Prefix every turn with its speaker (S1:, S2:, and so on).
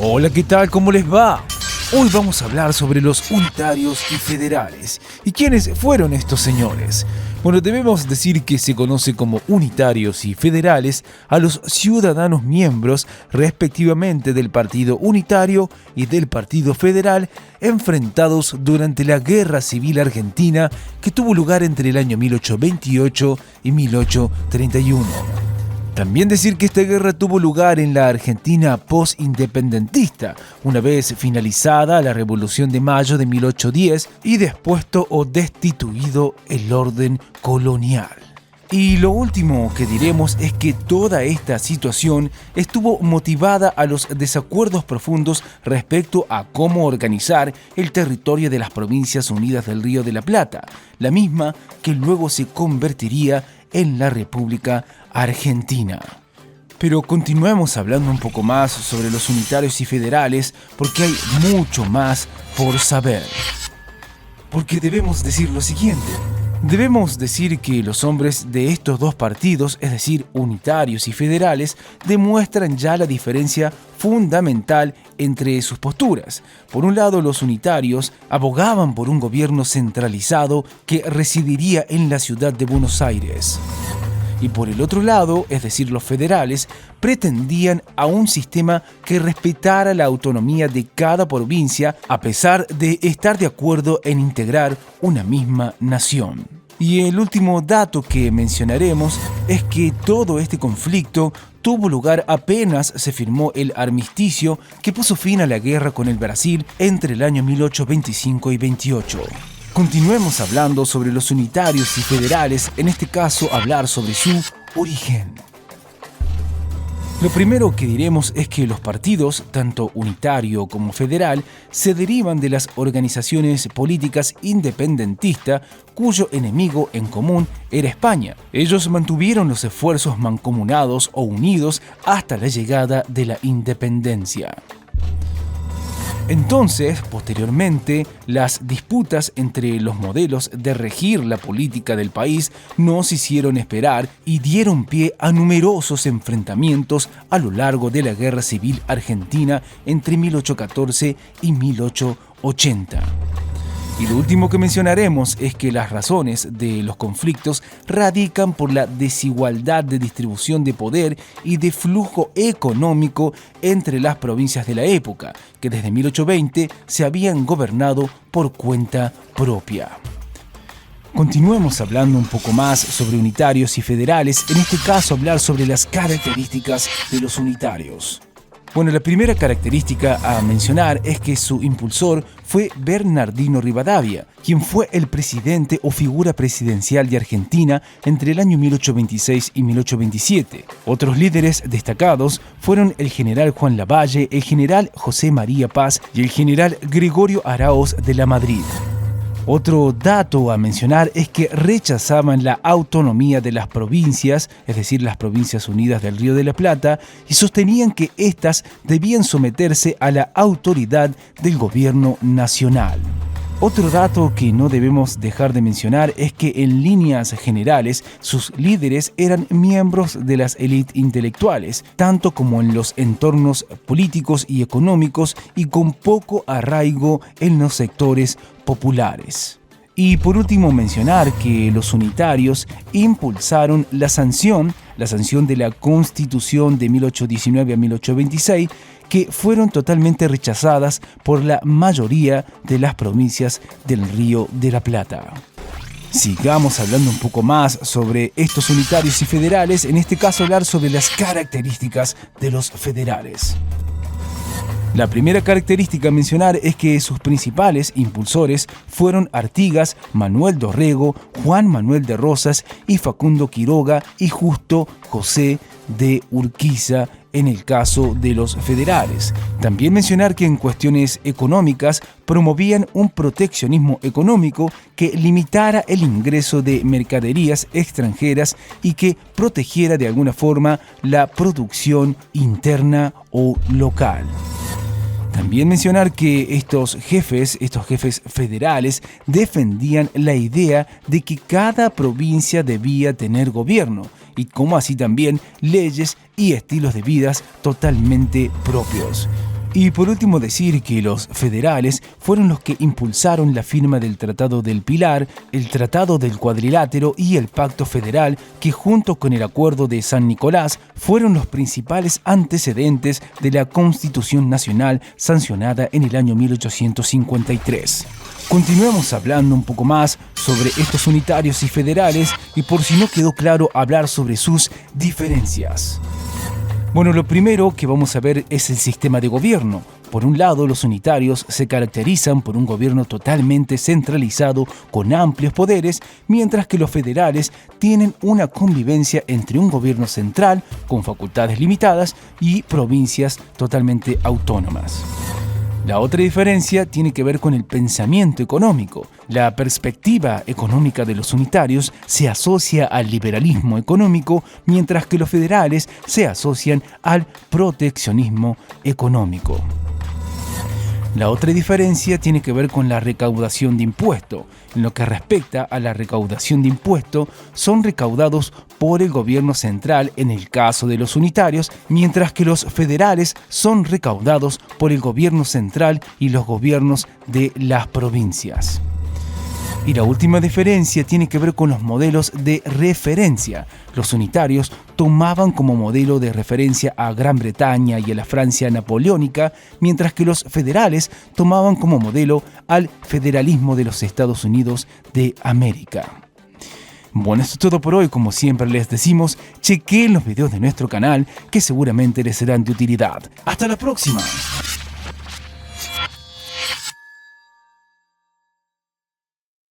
S1: Hola, ¿qué tal? ¿Cómo les va? Hoy vamos a hablar sobre los unitarios y federales. ¿Y quiénes fueron estos señores? Bueno, debemos decir que se conoce como unitarios y federales a los ciudadanos miembros respectivamente del Partido Unitario y del Partido Federal enfrentados durante la Guerra Civil Argentina que tuvo lugar entre el año 1828 y 1831. También decir que esta guerra tuvo lugar en la Argentina post-independentista, una vez finalizada la Revolución de Mayo de 1810 y dispuesto o destituido el orden colonial. Y lo último que diremos es que toda esta situación estuvo motivada a los desacuerdos profundos respecto a cómo organizar el territorio de las Provincias Unidas del Río de la Plata, la misma que luego se convertiría en la República Argentina. Pero continuemos hablando un poco más sobre los unitarios y federales porque hay mucho más por saber. Porque debemos decir lo siguiente. Debemos decir que los hombres de estos dos partidos, es decir, unitarios y federales, demuestran ya la diferencia fundamental entre sus posturas. Por un lado, los unitarios abogaban por un gobierno centralizado que residiría en la ciudad de Buenos Aires. Y por el otro lado, es decir, los federales, pretendían a un sistema que respetara la autonomía de cada provincia a pesar de estar de acuerdo en integrar una misma nación. Y el último dato que mencionaremos es que todo este conflicto tuvo lugar apenas se firmó el armisticio que puso fin a la guerra con el Brasil entre el año 1825 y 28. Continuemos hablando sobre los unitarios y federales, en este caso hablar sobre su origen. Lo primero que diremos es que los partidos, tanto unitario como federal, se derivan de las organizaciones políticas independentistas cuyo enemigo en común era España. Ellos mantuvieron los esfuerzos mancomunados o unidos hasta la llegada de la independencia. Entonces, posteriormente, las disputas entre los modelos de regir la política del país no se hicieron esperar y dieron pie a numerosos enfrentamientos a lo largo de la Guerra Civil Argentina entre 1814 y 1880. Y lo último que mencionaremos es que las razones de los conflictos radican por la desigualdad de distribución de poder y de flujo económico entre las provincias de la época, que desde 1820 se habían gobernado por cuenta propia. Continuemos hablando un poco más sobre unitarios y federales, en este caso hablar sobre las características de los unitarios. Bueno, la primera característica a mencionar es que su impulsor fue Bernardino Rivadavia, quien fue el presidente o figura presidencial de Argentina entre el año 1826 y 1827. Otros líderes destacados fueron el general Juan Lavalle, el general José María Paz y el general Gregorio Araoz de la Madrid. Otro dato a mencionar es que rechazaban la autonomía de las provincias, es decir, las Provincias Unidas del Río de la Plata, y sostenían que éstas debían someterse a la autoridad del gobierno nacional. Otro dato que no debemos dejar de mencionar es que en líneas generales sus líderes eran miembros de las élites intelectuales, tanto como en los entornos políticos y económicos y con poco arraigo en los sectores populares. Y por último mencionar que los unitarios impulsaron la sanción de la Constitución de 1819 a 1826, que fueron totalmente rechazadas por la mayoría de las provincias del Río de la Plata. Sigamos hablando un poco más sobre estos unitarios y federales, en este caso hablar sobre las características de los federales. La primera característica a mencionar es que sus principales impulsores fueron Artigas, Manuel Dorrego, Juan Manuel de Rosas y Facundo Quiroga y Justo José de Urquiza en el caso de los federales. También mencionar que en cuestiones económicas promovían un proteccionismo económico que limitara el ingreso de mercaderías extranjeras y que protegiera de alguna forma la producción interna o local. También mencionar que estos jefes federales defendían la idea de que cada provincia debía tener gobierno y como así también leyes y estilos de vida totalmente propios. Y por último decir que los federales fueron los que impulsaron la firma del Tratado del Pilar, el Tratado del Cuadrilátero y el Pacto Federal, que junto con el Acuerdo de San Nicolás fueron los principales antecedentes de la Constitución Nacional sancionada en el año 1853. Continuemos hablando un poco más sobre estos unitarios y federales y por si no quedó claro hablar sobre sus diferencias. Bueno, lo primero que vamos a ver es el sistema de gobierno. Por un lado, los unitarios se caracterizan por un gobierno totalmente centralizado con amplios poderes, mientras que los federales tienen una convivencia entre un gobierno central con facultades limitadas y provincias totalmente autónomas. La otra diferencia tiene que ver con el pensamiento económico. La perspectiva económica de los unitarios se asocia al liberalismo económico, mientras que los federales se asocian al proteccionismo económico. La otra diferencia tiene que ver con la recaudación de impuestos. En lo que respecta a la recaudación de impuestos, son recaudados por el gobierno central en el caso de los unitarios, mientras que los federales son recaudados por el gobierno central y los gobiernos de las provincias. Y la última diferencia tiene que ver con los modelos de referencia. Los unitarios tomaban como modelo de referencia a Gran Bretaña y a la Francia napoleónica, mientras que los federales tomaban como modelo al federalismo de los Estados Unidos de América. Bueno, esto es todo por hoy. Como siempre les decimos, chequeen los videos de nuestro canal que seguramente les serán de utilidad. ¡Hasta la próxima!